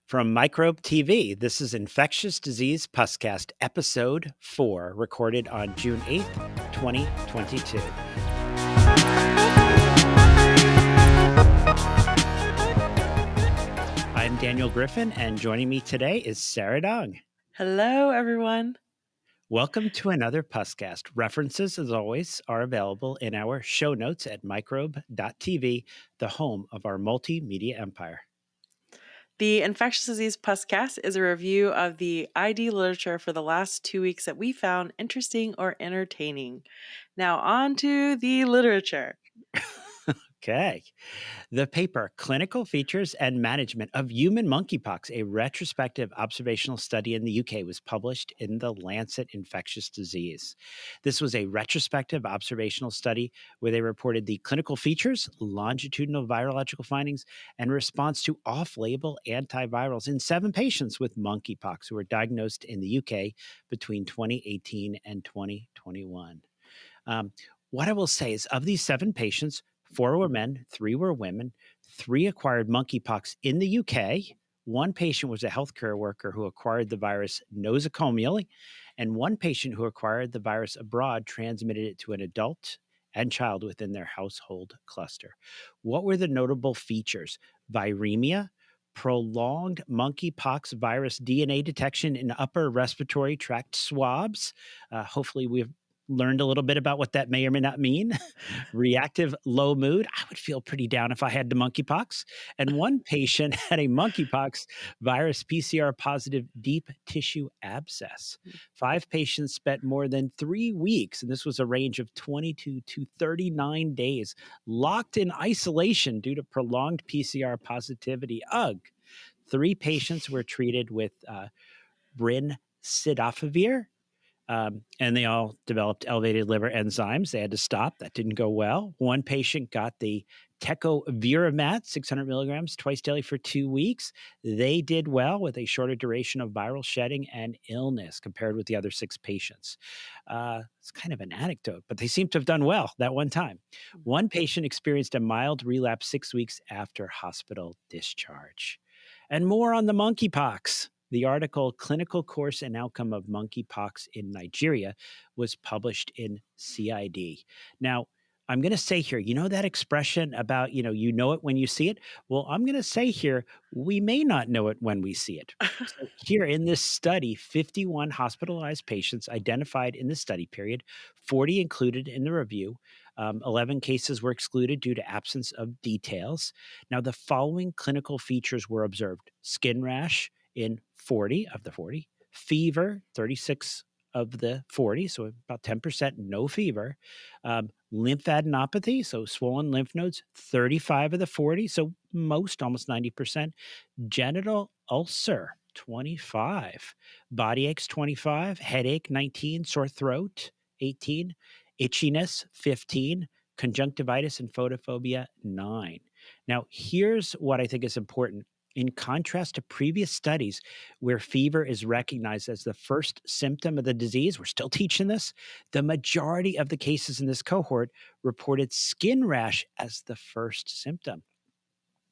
From Microbe TV, this is Infectious Disease Puscast, Episode 4, recorded on June 8th, 2022. I'm Daniel Griffin, and joining me today is Sara Dong. Hello, everyone. Welcome to another Puscast. References, as always, are available in our show notes at microbe.tv, the home of our multimedia empire. The Infectious Disease Puscast is a review of the ID literature for the last 2 weeks that we found interesting or entertaining. Now, on to the literature. Okay. The paper, Clinical Features and Management of Human Monkeypox, a retrospective observational study in the UK, was published in the Lancet Infectious Disease. This was a retrospective observational study where they reported the clinical features, longitudinal virological findings, and response to off-label antivirals in 7 patients with monkeypox who were diagnosed in the UK between 2018 and 2021. What I will say is, of these 7 patients, 4 were men, 3 were women, 3 acquired monkeypox in the UK. 1 patient was a healthcare worker who acquired the virus nosocomially, and 1 patient who acquired the virus abroad transmitted it to an adult and child within their household cluster. What were the notable features? Viremia, prolonged monkeypox virus DNA detection in upper respiratory tract swabs. Hopefully we've learned a little bit about what that may or may not mean. Reactive low mood. I would feel pretty down if I had the monkeypox. And 1 patient had a monkeypox virus PCR positive deep tissue abscess. 5 patients spent more than 3 weeks, and this was a range of 22 to 39 days, locked in isolation due to prolonged PCR positivity. Ugh. 3 patients were treated with brincidofovir, and they all developed elevated liver enzymes. They had to stop. That didn't go well. 1 patient got the tecovirimat, 600 milligrams twice daily for 2 weeks. They did well with a shorter duration of viral shedding and illness compared with the other 6 patients. It's kind of an anecdote, but they seem to have done well that one time. 1 patient experienced a mild relapse 6 weeks after hospital discharge. And more on the monkeypox. The article, Clinical Course and Outcome of Monkeypox in Nigeria, was published in CID. Now, I'm going to say here, you know that expression about, you know it when you see it? Well, I'm going to say here, we may not know it when we see it. So here in this study, 51 hospitalized patients identified in the study period, 40 included in the review. 11 cases were excluded due to absence of details. Now, the following clinical features were observed: skin rash in 40 of the 40, fever, 36 of the 40, so about 10% no fever, lymphadenopathy, so swollen lymph nodes, 35 of the 40, so most, almost 90%, genital ulcer, 25, body aches, 25, headache, 19, sore throat, 18, itchiness, 15, conjunctivitis and photophobia, 9. Now, here's what I think is important. In contrast to previous studies where fever is recognized as the first symptom of the disease, we're still teaching this, the majority of the cases in this cohort reported skin rash as the first symptom.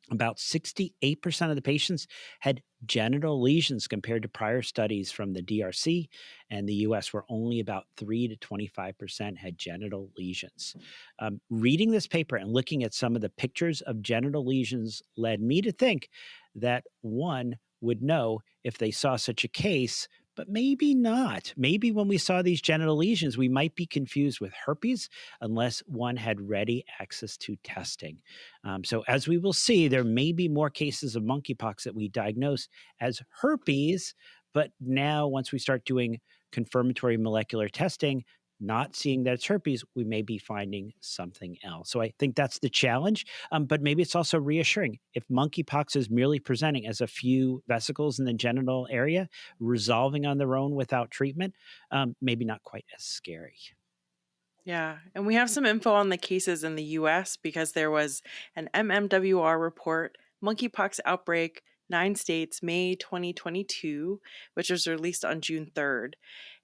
About 68% of the patients had genital lesions compared to prior studies from the DRC and the US, where only about 3 to 25% had genital lesions. Reading this paper and looking at some of the pictures of genital lesions led me to think that one would know if they saw such a case, but maybe not. Maybe when we saw these genital lesions, we might be confused with herpes unless one had ready access to testing. So as we will see, there may be more cases of monkeypox that we diagnose as herpes, but now once we start doing confirmatory molecular testing, not seeing that it's herpes, we may be finding something else. So I think that's the challenge, but maybe it's also reassuring. If monkeypox is merely presenting as a few vesicles in the genital area, resolving on their own without treatment, maybe not quite as scary. Yeah, and we have some info on the cases in the US because there was an MMWR report, monkeypox outbreak 9 states May 2022, which was released on June 3rd.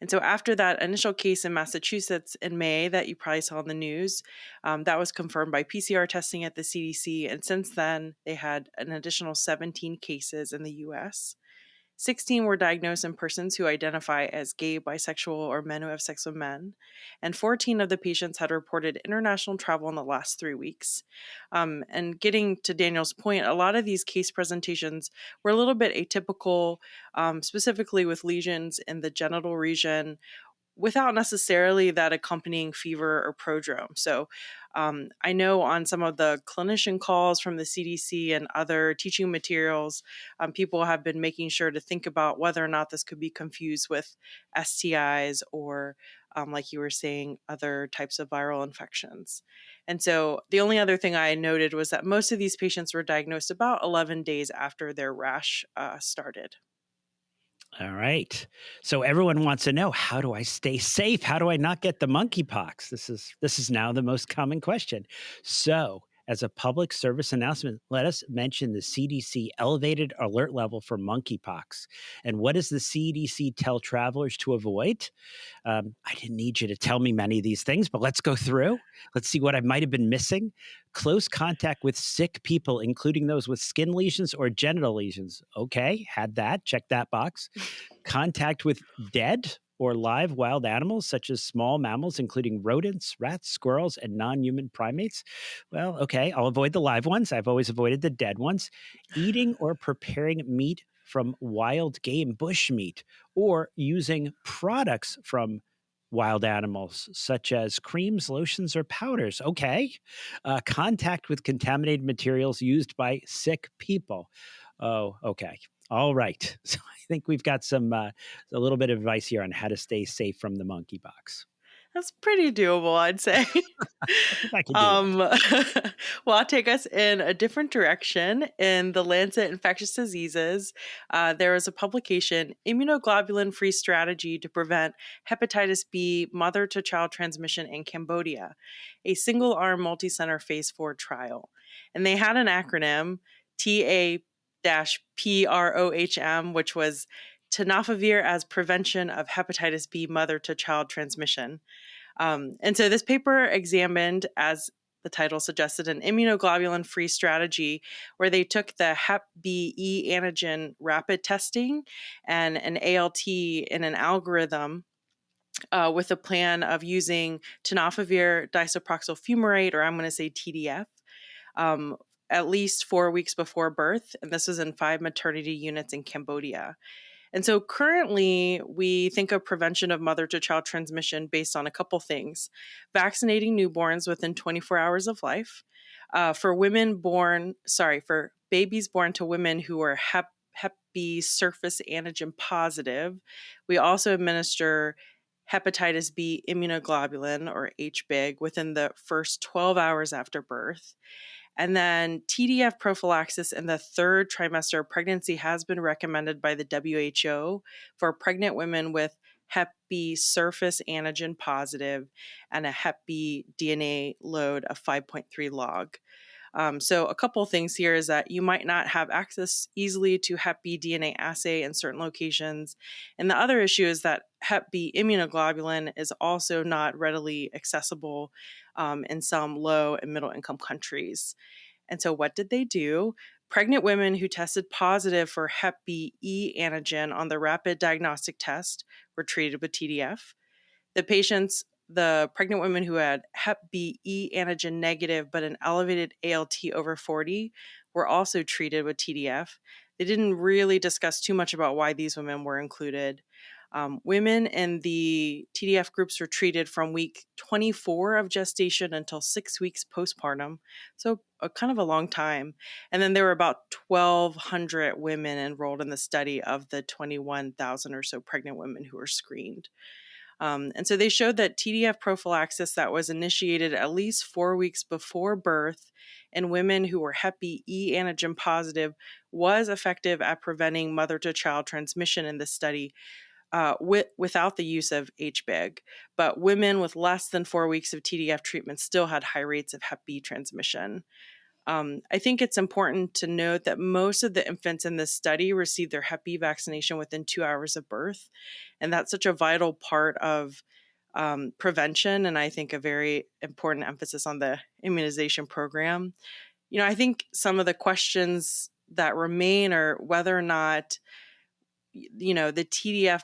And so after that initial case in Massachusetts in May that you probably saw in the news, that was confirmed by PCR testing at the CDC. And since then, they had an additional 17 cases in the US. 16 were diagnosed in persons who identify as gay, bisexual, or men who have sex with men. And 14 of the patients had reported international travel in the last 3 weeks. And getting to Daniel's point, a lot of these case presentations were a little bit atypical, specifically with lesions in the genital region, without necessarily that accompanying fever or prodrome. So I know on some of the clinician calls from the CDC and other teaching materials, people have been making sure to think about whether or not this could be confused with STIs or, like you were saying, other types of viral infections. And so the only other thing I noted was that most of these patients were diagnosed about 11 days after their rash started. All right. So everyone wants to know, how do I stay safe? How do I not get the monkeypox? This is now the most common question. So, as a public service announcement, let us mention the CDC elevated alert level for monkeypox. And what does the CDC tell travelers to avoid? I didn't need you to tell me many of these things, but let's go through. Let's see what I might have been missing. Close contact with sick people, including those with skin lesions or genital lesions. Okay, had that. Check that box. Contact with dead or live wild animals, such as small mammals, including rodents, rats, squirrels, and non human primates. Well, okay, I'll avoid the live ones. I've always avoided the dead ones. Eating or preparing meat from wild game, bush meat, or using products from wild animals, such as creams, lotions, or powders. Okay. Contact with contaminated materials used by sick people. Oh, okay. All right. So I think we've got a little bit of advice here on how to stay safe from the monkeypox. That's pretty doable, I'd say. I think I can do that. Well, I'll take us in a different direction. In the Lancet Infectious Diseases, there was a publication, Immunoglobulin-Free Strategy to Prevent Hepatitis B Mother-to-Child Transmission in Cambodia, a single-arm multi-center phase 4 trial. And they had an acronym, TA-PROHM, which was Tenofovir as Prevention of Hepatitis B Mother-to-Child Transmission. And so this paper examined, as the title suggested, an immunoglobulin-free strategy where they took the Hep B e antigen rapid testing and an ALT in an algorithm with a plan of using tenofovir disoproxyl fumarate, or I'm going to say TDF, at least 4 weeks before birth. And this was in 5 maternity units in Cambodia. And so currently, we think of prevention of mother-to-child transmission based on a couple things. Vaccinating newborns within 24 hours of life. For babies born to women who are Hep B surface antigen positive, we also administer hepatitis B immunoglobulin, or HBIG, within the first 12 hours after birth. And then TDF prophylaxis in the 3rd trimester of pregnancy has been recommended by the WHO for pregnant women with Hep B surface antigen positive and a Hep B DNA load of 5.3 log. So a couple things here is that you might not have access easily to Hep B DNA assay in certain locations. And the other issue is that Hep B immunoglobulin is also not readily accessible in some low and middle income countries. And so what did they do? Pregnant women who tested positive for Hep B e antigen on the rapid diagnostic test were treated with TDF. The pregnant women who had Hep B e antigen negative but an elevated ALT over 40 were also treated with TDF. They didn't really discuss too much about why these women were included. Women in the TDF groups were treated from week 24 of gestation until 6 weeks postpartum, so kind of a long time. And then there were about 1,200 women enrolled in the study of the 21,000 or so pregnant women who were screened. And so they showed that TDF prophylaxis that was initiated at least 4 weeks before birth in women who were Hep B e antigen positive was effective at preventing mother-to-child transmission in this study without the use of HBIG. But women with less than 4 weeks of TDF treatment still had high rates of Hep B transmission. I think it's important to note that most of the infants in this study received their Hep B vaccination within 2 hours of birth. And that's such a vital part of prevention. And I think a very important emphasis on the immunization program. I think some of the questions that remain are whether or not, the TDF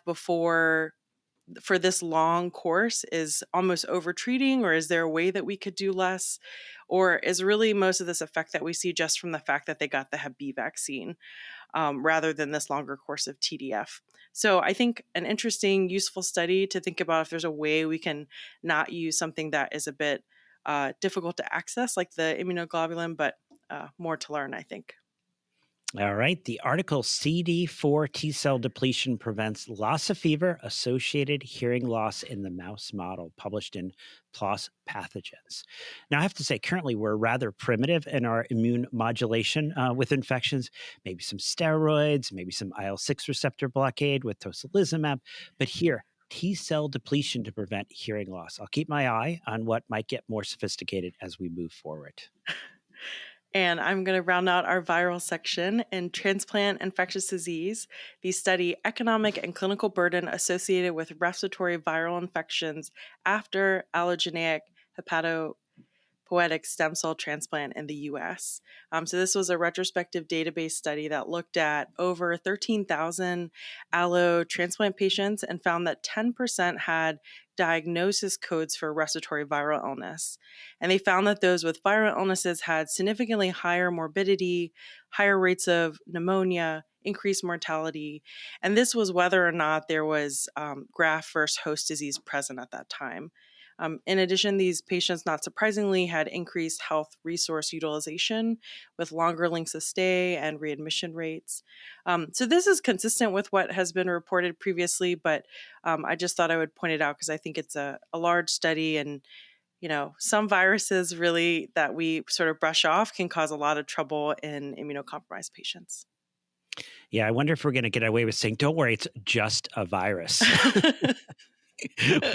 for this long course is almost overtreating, or is there a way that we could do less? Or is really most of this effect that we see just from the fact that they got the Hep B vaccine rather than this longer course of TDF? So I think an interesting, useful study to think about if there's a way we can not use something that is a bit difficult to access, like the immunoglobulin, but more to learn, I think. All right. The article CD4 T cell depletion prevents loss of fever associated hearing loss in the mouse model, published in PLOS Pathogens. Now, I have to say, currently we're rather primitive in our immune modulation with infections, maybe some steroids, maybe some IL-6 receptor blockade with tocilizumab. But here, T cell depletion to prevent hearing loss. I'll keep my eye on what might get more sophisticated as we move forward. And I'm going to round out our viral section. In transplant infectious disease, the study economic and clinical burden associated with respiratory viral infections after allogeneic hepatopoietic stem cell transplant in the US. So this was a retrospective database study that looked at over 13,000 allo transplant patients and found that 10% had diagnosis codes for respiratory viral illness. And they found that those with viral illnesses had significantly higher morbidity, higher rates of pneumonia, increased mortality. And this was whether or not there was graft versus host disease present at that time. In addition, these patients, not surprisingly, had increased health resource utilization with longer lengths of stay and readmission rates. So this is consistent with what has been reported previously, but I just thought I would point it out because I think it's a large study, and some viruses really that we sort of brush off can cause a lot of trouble in immunocompromised patients. Yeah, I wonder if we're going to get away with saying, don't worry, it's just a virus.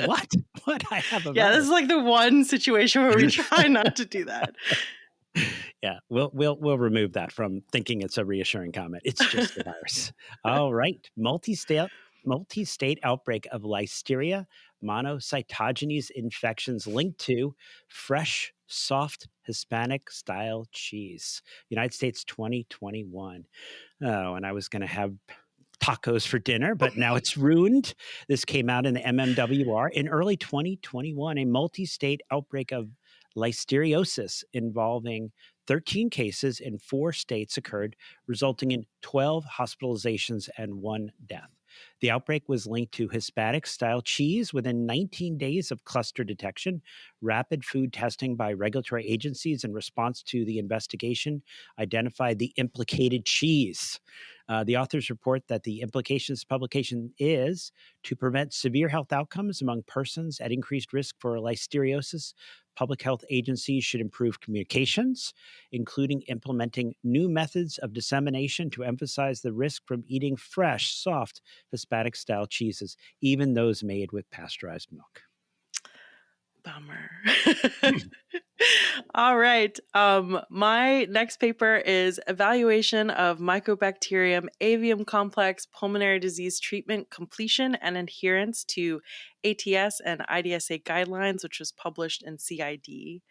What? I have a Yeah, virus. this is like the one situation where we try not to do that. Yeah, we'll remove that from thinking it's a reassuring comment. It's just a virus. All right. Multi-state outbreak of Listeria monocytogenes infections linked to fresh, soft Hispanic style cheese. United States 2021. Oh, and I was going to have tacos for dinner, but now it's ruined. This came out in the MMWR. In early 2021, a multi-state outbreak of listeriosis involving 13 cases in 4 states occurred, resulting in 12 hospitalizations and 1 death. The outbreak was linked to Hispanic-style cheese within 19 days of cluster detection. Rapid food testing by regulatory agencies in response to the investigation identified the implicated cheese. The authors report that the implications of this publication is to prevent severe health outcomes among persons at increased risk for listeriosis. Public health agencies should improve communications, including implementing new methods of dissemination to emphasize the risk from eating fresh, soft Hispanic-style cheeses, even those made with pasteurized milk. Bummer. All right. My next paper is Evaluation of Mycobacterium avium complex pulmonary disease treatment completion and adherence to ATS and IDSA guidelines, which was published in CID.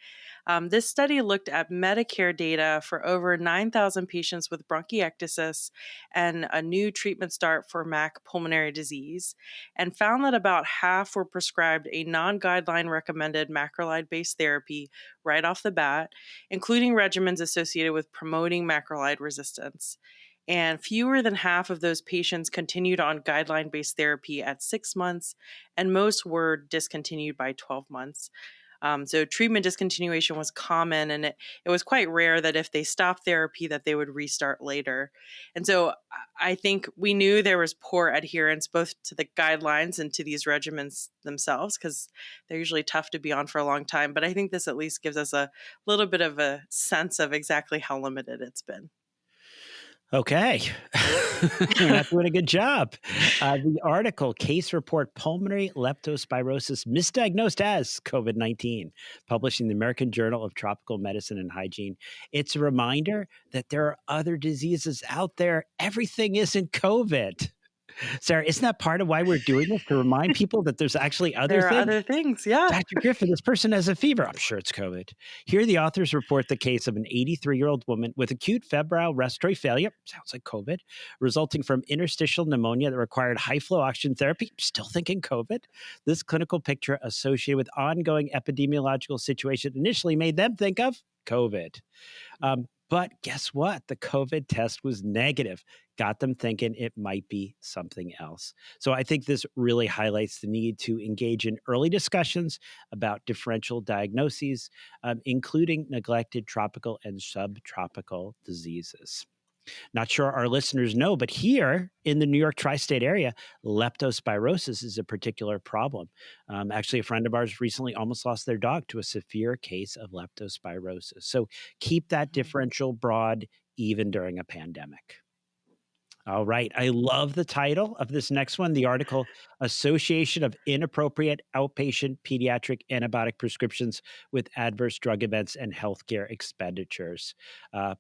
This study looked at Medicare data for over 9,000 patients with bronchiectasis and a new treatment start for MAC pulmonary disease, and found that about half were prescribed a non-guideline recommended macrolide-based therapy right off the bat, including regimens associated with promoting macrolide resistance. And fewer than half of those patients continued on guideline-based therapy at 6 months, and most were discontinued by 12 months. So treatment discontinuation was common, and it was quite rare that if they stopped therapy that they would restart later. And so I think we knew there was poor adherence both to the guidelines and to these regimens themselves, because they're usually tough to be on for a long time. But I think this at least gives us a little bit of a sense of exactly how limited it's been. Okay. We're not doing a good job. The article, Case Report Pulmonary Leptospirosis Misdiagnosed as COVID-19, published in the American Journal of Tropical Medicine and Hygiene. It's a reminder that there are other diseases out there. Everything isn't COVID. Sarah, isn't that part of why we're doing this? To remind people that there's actually other There are things? other things. Yeah. Dr. Griffin, this person has a fever. I'm sure it's COVID. Here, the authors report the case of an 83-year-old woman with acute febrile respiratory failure, sounds like COVID, resulting from interstitial pneumonia that required high flow oxygen therapy. Still thinking COVID. This clinical picture associated with ongoing epidemiological situation initially made them think of COVID. But guess what? The COVID test was negative, got them thinking it might be something else. So I think this really highlights the need to engage in early discussions about differential diagnoses, including neglected tropical and subtropical diseases. Not sure our listeners know, but here in the New York tri-state area, leptospirosis is a particular problem. Actually, a friend of ours recently almost lost their dog to a severe case of leptospirosis. So keep that differential broad even during a pandemic. All right. I love the title of this next one. The article, Association of Inappropriate Outpatient Pediatric Antibiotic Prescriptions with Adverse Drug Events and Healthcare Expenditures,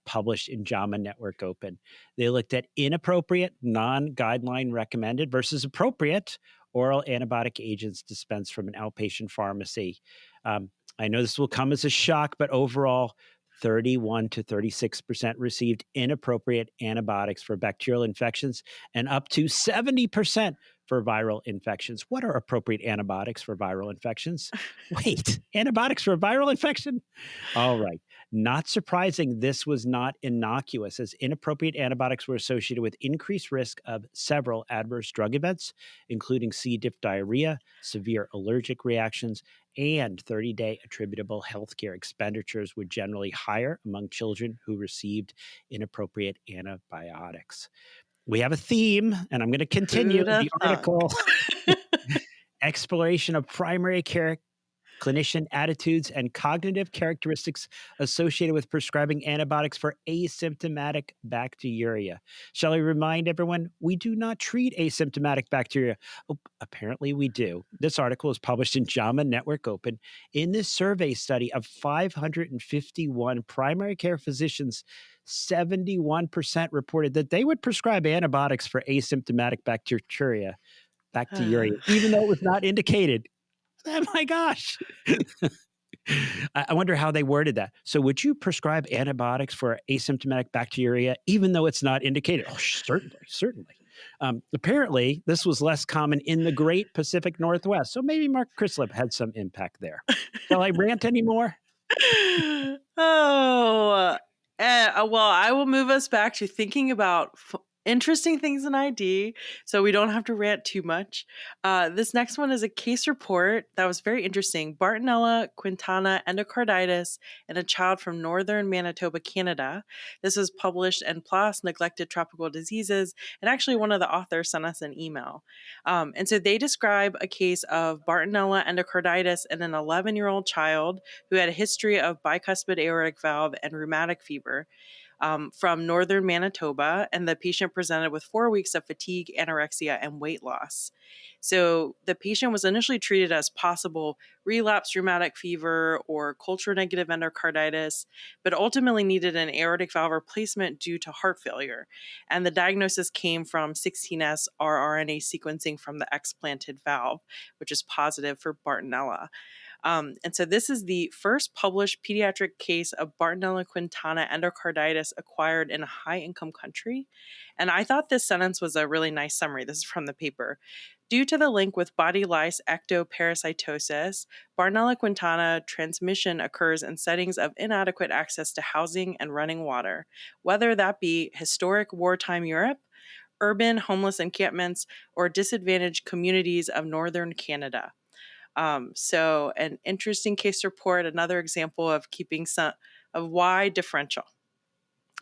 published in JAMA Network Open. They looked at inappropriate, non-guideline recommended versus appropriate oral antibiotic agents dispensed from an outpatient pharmacy. I know this will come as a shock, but overall, 31 to 36% received inappropriate antibiotics for bacterial infections and up to 70% for viral infections. What are appropriate antibiotics for viral infections? Wait, antibiotics for a viral infection? All right. Not surprising, this was not innocuous, as inappropriate antibiotics were associated with increased risk of several adverse drug events, including C. diff diarrhea, severe allergic reactions, and 30-day attributable healthcare expenditures were generally higher among children who received inappropriate antibiotics. We have a theme, and I'm going to continue Who'd have the thunk? article. Exploration of primary care clinician attitudes and cognitive characteristics associated with prescribing antibiotics for asymptomatic bacteriuria. Shall I remind everyone, we do not treat asymptomatic bacteria. Oh, apparently we do. This article is published in JAMA Network Open. In this survey study of 551 primary care physicians, 71% reported that they would prescribe antibiotics for asymptomatic bacteriuria, even though it was not indicated. Oh my gosh. I wonder how they worded that. So, would you prescribe antibiotics for asymptomatic bacteriuria, even though it's not indicated? Oh, certainly, certainly. Apparently, this was less common in the Great Pacific Northwest. So maybe Mark Crislip had some impact there. Shall I rant anymore? Oh, well, I will move us back to thinking about interesting things in ID, so we don't have to rant too much. This next one is a case report that was very interesting. Bartonella quintana endocarditis in a child from northern Manitoba, Canada. This was published in PLOS Neglected Tropical Diseases, and actually one of the authors sent us an email. And so they describe a case of Bartonella endocarditis in an 11-year-old child who had a history of bicuspid aortic valve and rheumatic fever. From northern Manitoba, and the patient presented with 4 weeks of fatigue, anorexia, and weight loss. So the patient was initially treated as possible relapsed rheumatic fever or culture negative endocarditis, but ultimately needed an aortic valve replacement due to heart failure. And the diagnosis came from 16S rRNA sequencing from the explanted valve, which is positive for Bartonella. And so this is the first published pediatric case of Bartonella quintana endocarditis acquired in a high-income country. And I thought this sentence was a really nice summary. This is from the paper. Due to the link with body lice ectoparasitosis, Bartonella quintana transmission occurs in settings of inadequate access to housing and running water, whether that be historic wartime Europe, urban homeless encampments, or disadvantaged communities of northern Canada. So an interesting case report, another example of keeping some of why differential.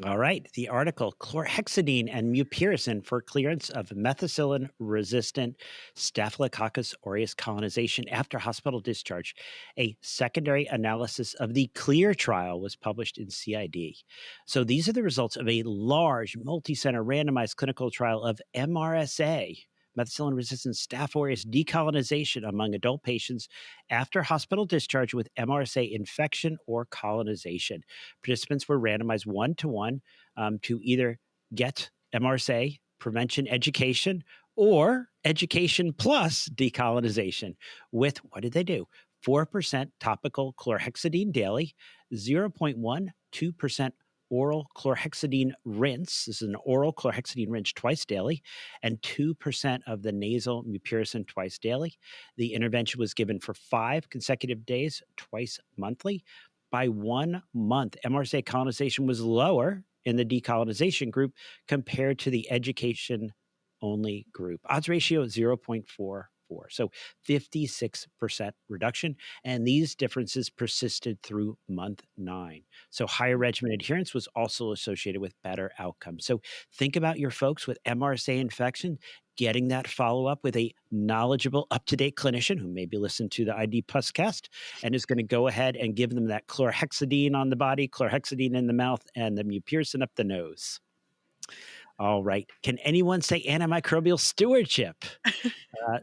All right. The article Chlorhexidine and Mupirocin for Clearance of Methicillin Resistant Staphylococcus aureus Colonization After Hospital Discharge. A secondary analysis of the CLEAR trial was published in CID. So these are the results of a large multi-center randomized clinical trial of MRSA. Methicillin resistant Staph aureus decolonization among adult patients after hospital discharge with MRSA infection or colonization. Participants were randomized 1-to-1 to either get MRSA prevention education or education plus decolonization with, what did they do? 4% topical chlorhexidine daily, 0.12% oral chlorhexidine rinse. This is an oral chlorhexidine rinse twice daily, and 2% of the nasal mupirocin twice daily. The intervention was given for 5 consecutive days, twice monthly. By 1 month, MRSA colonization was lower in the decolonization group compared to the education only group. Odds ratio 0.44. So 56% reduction. And these differences persisted through month 9. So higher regimen adherence was also associated with better outcomes. So think about your folks with MRSA infection, getting that follow up with a knowledgeable, up to date clinician who maybe listened to the ID Puscast and is going to go ahead and give them that chlorhexidine on the body, chlorhexidine in the mouth, and the mupirocin up the nose. All right. Can anyone say antimicrobial stewardship?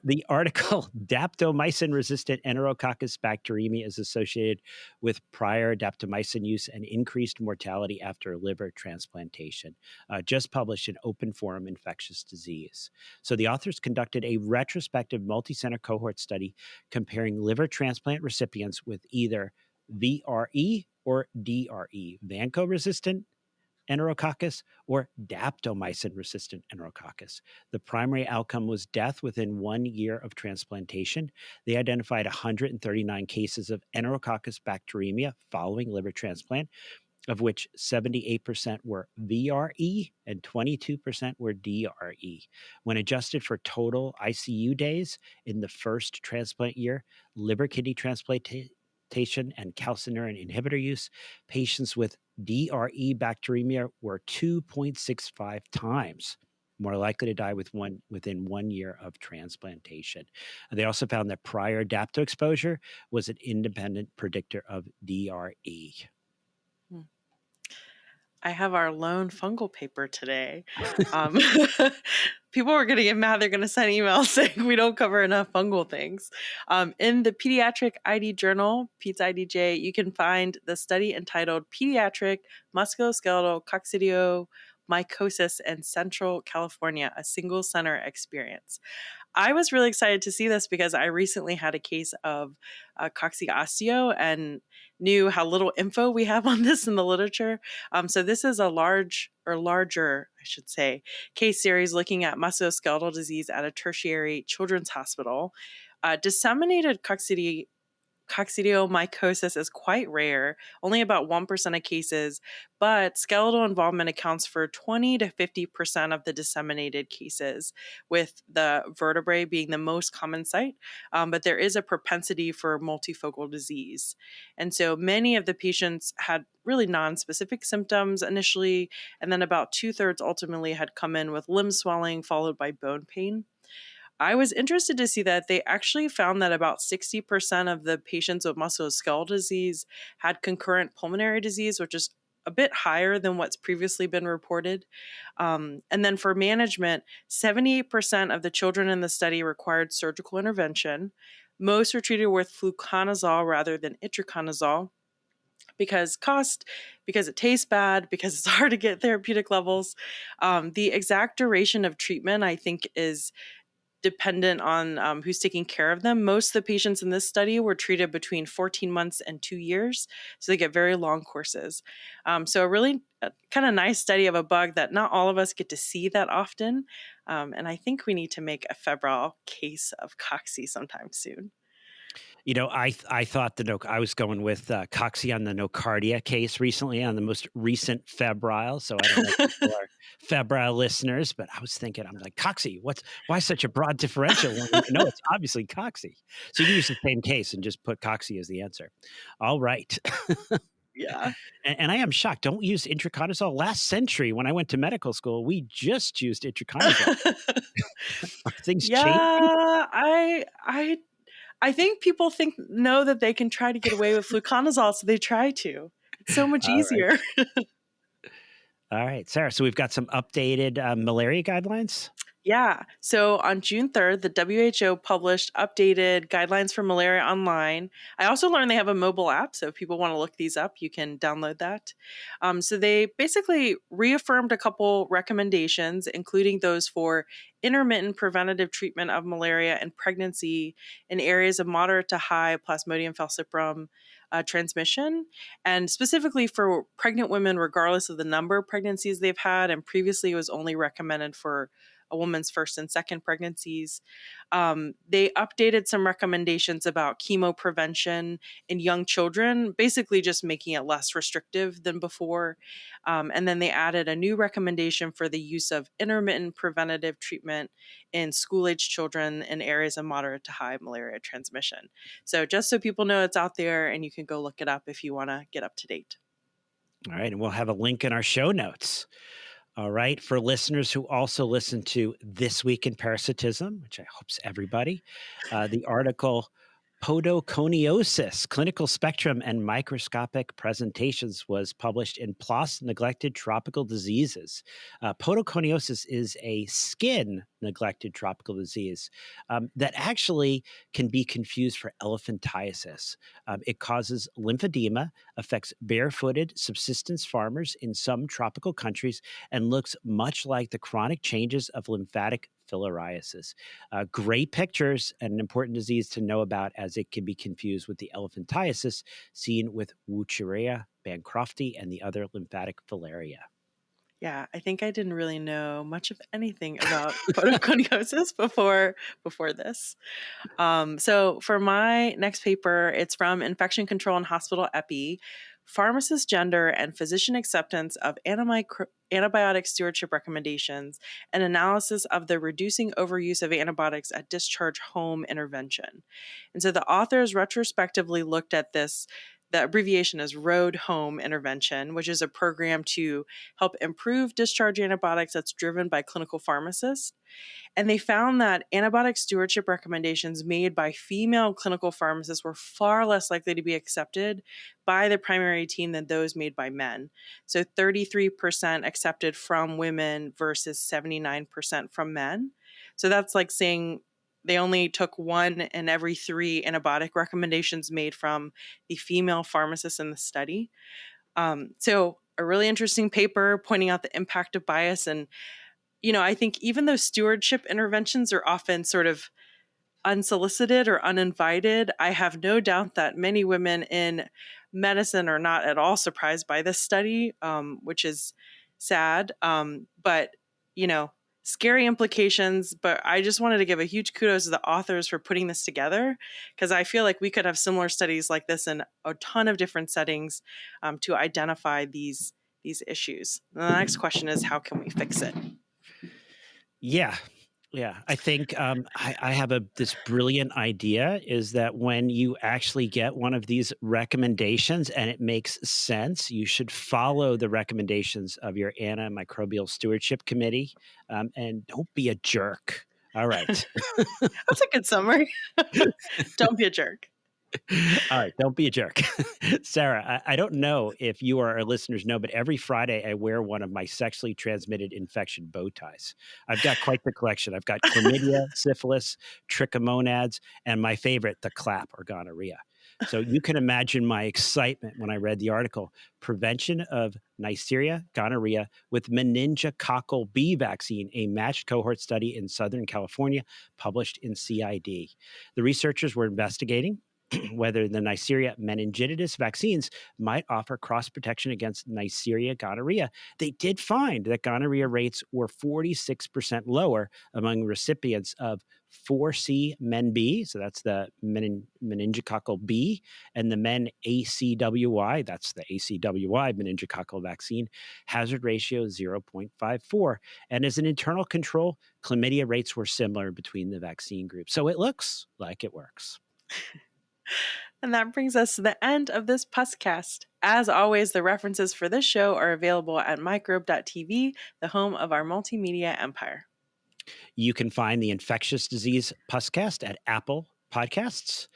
The article Daptomycin-resistant enterococcus bacteremia is associated with prior daptomycin use and increased mortality after liver transplantation, just published in Open Forum Infectious Disease. So the authors conducted a retrospective multicenter cohort study comparing liver transplant recipients with either VRE or DRE, Vanco-resistant enterococcus or daptomycin-resistant enterococcus. The primary outcome was death within 1 year of transplantation. They identified 139 cases of enterococcus bacteremia following liver transplant, of which 78% were VRE and 22% were DRE. When adjusted for total ICU days in the first transplant year, liver kidney transplantation and calcineurin inhibitor use, patients with DRE bacteremia were 2.65 times more likely to die within 1 year of transplantation. And they also found that prior dapto exposure was an independent predictor of DRE. I have our lone fungal paper today. People are going to get mad. They're going to send emails saying we don't cover enough fungal things. In the Pediatric ID Journal, Pete's IDJ, you can find the study entitled Pediatric Musculoskeletal Coccidiomycosis in Central California, a Single Center Experience. I was really excited to see this because I recently had a case of cocciosteo and knew how little info we have on this in the literature. So this is a larger, I should say, case series looking at musculoskeletal disease at a tertiary children's hospital. Disseminated coccidiomycosis is quite rare, only about 1% of cases, but skeletal involvement accounts for 20 to 50% of the disseminated cases, with the vertebrae being the most common site. But there is a propensity for multifocal disease. And so many of the patients had really non-specific symptoms initially, and then about 2/3 ultimately had come in with limb swelling followed by bone pain. I was interested to see that they actually found that about 60% of the patients with musculoskeletal disease had concurrent pulmonary disease, which is a bit higher than what's previously been reported. And then for management, 78% of the children in the study required surgical intervention. Most were treated with fluconazole rather than itraconazole because cost, because it tastes bad, because it's hard to get therapeutic levels. The exact duration of treatment, I think, is dependent on who's taking care of them. Most of the patients in this study were treated between 14 months and 2 years, so they get very long courses. So a really kind of nice study of a bug that not all of us get to see that often. And I think we need to make a febrile case of cocci sometime soon. You know, I thought I was going with Coxie on the nocardia case recently on the most recent febrile. So I don't know if people are febrile listeners, but I was thinking, I'm like, Coxie, why such a broad differential? When we know it's obviously Coxie. So you can use the same case and just put Coxie as the answer. All right. Yeah. And I am shocked. Don't use itraconazole. Last century, when I went to medical school, we just used itraconazole. Are things Yeah, changing? I think people know that they can try to get away with fluconazole, so they try to. It's so much All right. easier. All right, Sarah. So we've got some updated malaria guidelines. Yeah. So on June 3rd, the WHO published updated guidelines for malaria online. I also learned they have a mobile app. So if people want to look these up, you can download that. So they basically reaffirmed a couple recommendations, including those for intermittent preventative treatment of malaria and pregnancy in areas of moderate to high Plasmodium falciparum transmission, and specifically for pregnant women, regardless of the number of pregnancies they've had. And previously, it was only recommended for a woman's first and second pregnancies. They updated some recommendations about chemo prevention in young children, basically just making it less restrictive than before. And then they added a new recommendation for the use of intermittent preventative treatment in school age children in areas of moderate to high malaria transmission. So, just so people know it's out there and you can go look it up if you want to get up to date. All right. And we'll have a link in our show notes. All right. For listeners who also listen to This Week in Parasitism, which I hope's everybody, the article Podoconiosis, Clinical Spectrum and Microscopic Presentations was published in PLOS Neglected Tropical Diseases. Podoconiosis is a skin neglected tropical disease that actually can be confused for elephantiasis. It causes lymphedema, affects barefooted subsistence farmers in some tropical countries, and looks much like the chronic changes of lymphatic filariasis. Great pictures and an important disease to know about as it can be confused with the elephantiasis seen with Wucherea, bancrofti, and the other lymphatic filaria. Yeah, I think I didn't really know much of anything about photoconiosis before this. So for my next paper, it's from Infection Control and Hospital Epi, Pharmacist Gender and Physician Acceptance of Antibiotic Stewardship Recommendations, and Analysis of the Reducing Overuse of Antibiotics at Discharge Home Intervention. And so the authors retrospectively looked at this. The abbreviation is Road Home Intervention, which is a program to help improve discharge antibiotics that's driven by clinical pharmacists. And they found that antibiotic stewardship recommendations made by female clinical pharmacists were far less likely to be accepted by the primary team than those made by men. So 33% accepted from women versus 79% from men. So that's like saying they only took 1 in every 3 antibiotic recommendations made from the female pharmacists in the study. So a really interesting paper pointing out the impact of bias. And I think even though stewardship interventions are often sort of unsolicited or uninvited, I have no doubt that many women in medicine are not at all surprised by this study, which is sad. But, scary implications. But I just wanted to give a huge kudos to the authors for putting this together, because I feel like we could have similar studies like this in a ton of different settings to identify these issues. And the next question is, how can we fix it? Yeah. Yeah, I think I have this brilliant idea is that when you actually get one of these recommendations and it makes sense, you should follow the recommendations of your Antimicrobial Stewardship Committee and don't be a jerk. All right. That's a good summary. Don't be a jerk. All right, don't be a jerk. Sarah, I don't know if you or our listeners know, but every Friday I wear one of my sexually transmitted infection bow ties. I've got quite the collection. I've got chlamydia, syphilis, trichomonads, and my favorite, the clap or gonorrhea. So you can imagine my excitement when I read the article, Prevention of Neisseria Gonorrhea with Meningococcal B Vaccine, a matched cohort study in Southern California, published in CID. The researchers were investigating whether the Neisseria meningitidis vaccines might offer cross protection against Neisseria gonorrhea. They did find that gonorrhea rates were 46% lower among recipients of 4C Men B, so that's the meningococcal B, and the Men ACWY, that's the ACWY meningococcal vaccine, hazard ratio 0.54. And as an internal control, chlamydia rates were similar between the vaccine groups. So it looks like it works. And that brings us to the end of this Puscast. As always, the references for this show are available at microbe.tv, the home of our multimedia empire. You can find the Infectious Disease Puscast at Apple Podcasts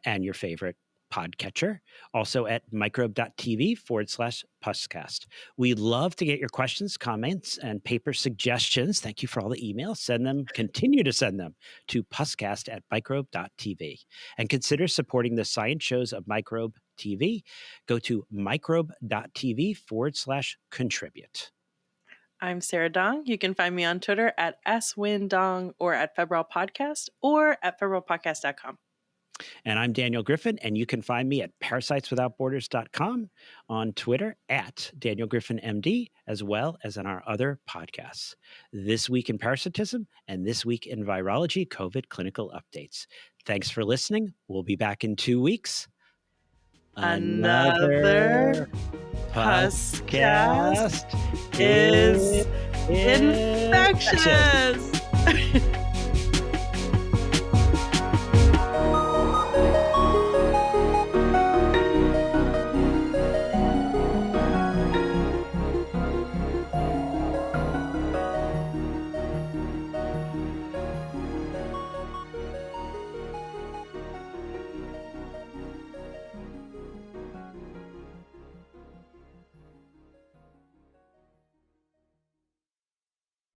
and your favorite podcatcher. Also at microbe.tv/Puscast. We love to get your questions, comments, and paper suggestions. Thank you for all the emails. Send them, continue to send them to puscast@microbe.tv. And consider supporting the science shows of Microbe TV. Go to microbe.tv/contribute. I'm Sara Dong. You can find me on Twitter at swindong or at Febrile Podcast or at febrilepodcast.com. And I'm Daniel Griffin, and you can find me at parasiteswithoutborders.com, on Twitter at Daniel Griffin MD, as well as on our other podcasts. This Week in Parasitism and This Week in Virology COVID clinical updates. Thanks for listening. We'll be back in 2 weeks. Another Puscast is infectious.